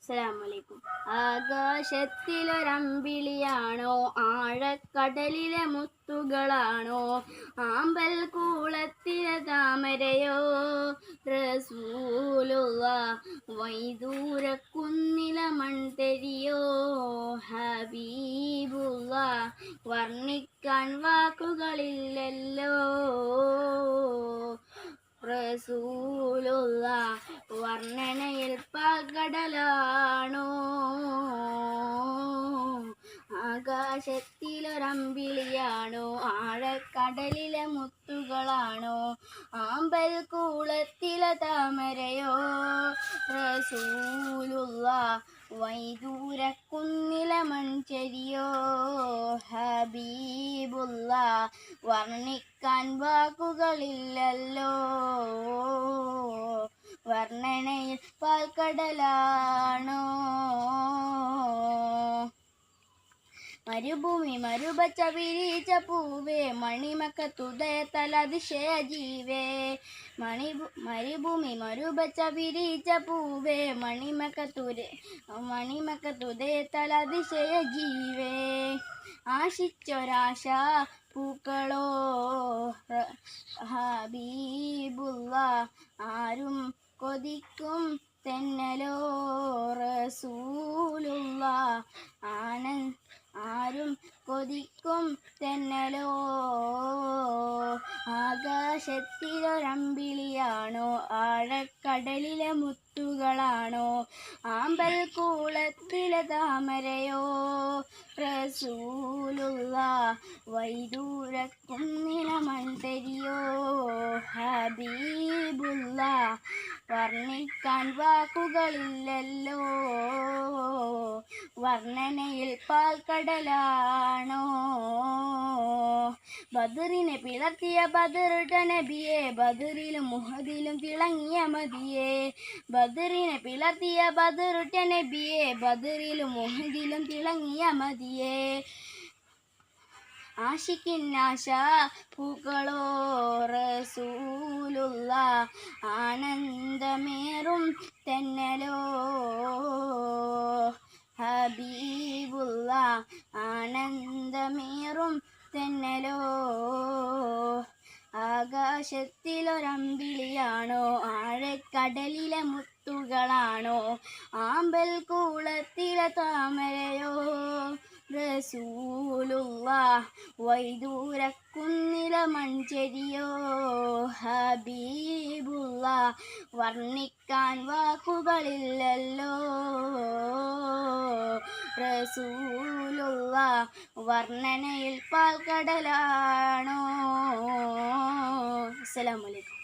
അസ്സലാമലൈക്കും. ആകാശത്തിലൊരമ്പിളിയാണോ, ആഴക്കടലിലെ മുത്തുകളാണോ, ആമ്പൽ കൂളത്തിലെ താമരയോ, റസൂലുള്ളാഹ് വൈദൂരക്കുന്നിലെ മൺതരിയോ, ഹബീബുള്ളാഹ് വർണ്ണിക്കാൻ വാക്കുകളില്ലല്ലോ, റസൂലുള്ളാഹ് വർണ്ണനയിൽ പകടലാണോ, ആകാശത്തിലൊരമ്പിളിയാണോ, ആഴക്കടലിലെ മുത്തുകളാണോ, ആമ്പൽ കൂളത്തിലെ താമരയോ, റസൂലുള്ളാഹ് വൈദൂരക്കുന്നിലെ മൺചരിയോ, ഹബീബുള്ളാഹ് വർണ്ണിക്കാൻ വാക്കുകളില്ലല്ലോ, വർണ്ണനയിൽ പാൽക്കടലാണോ. മരുഭൂമി മരുപച്ച വിരിച്ച പൂവേ, മണിമക്കത്തുദയത്തലതിശയ ജീവേ, മരുഭൂമി മരുപച്ച വിരിച്ച പൂവേ, മണിമക്കത്തുദയത്തലതിശയ ജീവേ, ആശിച്ചൊരാശ പൂക്കളോ, ഹബീബുള്ളാഹ് ആരും കൊതിക്കും തെന്നലോ, റസൂലുള്ളാഹ് ആരും കൊതിക്കും തെന്നലോ, ആകാശത്തിലൊരമ്പിളിയാണോ, ആഴക്കടലിലെ മുത്തുകളാണോ, ആമ്പൽ കൂളത്തിലെ താമരയോ, റസൂലുള്ളാഹ് വൈദൂരക്കുന്നിലെ മൺതരിയോ, ഹബീബുള്ളാഹ് വർണ്ണിക്കാൻ വാക്കുകളില്ലല്ലോ, വർണ്ണനയിൽ പാൽക്കടലാണോ. ബദറിനെ പിളർത്തിയ ബദറുറ്റ നബിയെ, ബദറിലും മുഹദിലും തിളങ്ങിയ മതിയെ, ബദറിനെ പിളർത്തിയ ബദറുറ്റ നബിയെ, ബദറിലും മുഹദിലും തിളങ്ങിയ മതിയെ, ആശിക്കിന്നാശ പൂക്കളോ, റസൂലുള്ളാഹ് ആനന്ദമേറും തെന്നലോ, ഹബീബുള്ളാഹ് ആനന്ദമേറും തെന്നലോ, ആകാശത്തിലൊരമ്പിളിയാണോ, ആഴക്കടലിലെ മുത്തുകളാണോ, ആമ്പൽ കൂളത്തിലെ താമരയോ, റസൂലുള്ളാഹ് വൈദൂരക്കുന്നിലെ മൺചരിയോ, ഹബീബുള്ളാഹ് വർണ്ണിക്കാൻ വാക്കുകളില്ലല്ലോ, റസൂലുള്ളാഹ് വർണ്ണനയിൽ പാൽക്കടലാണോ. അസ്സലാമു അലൈക്കും.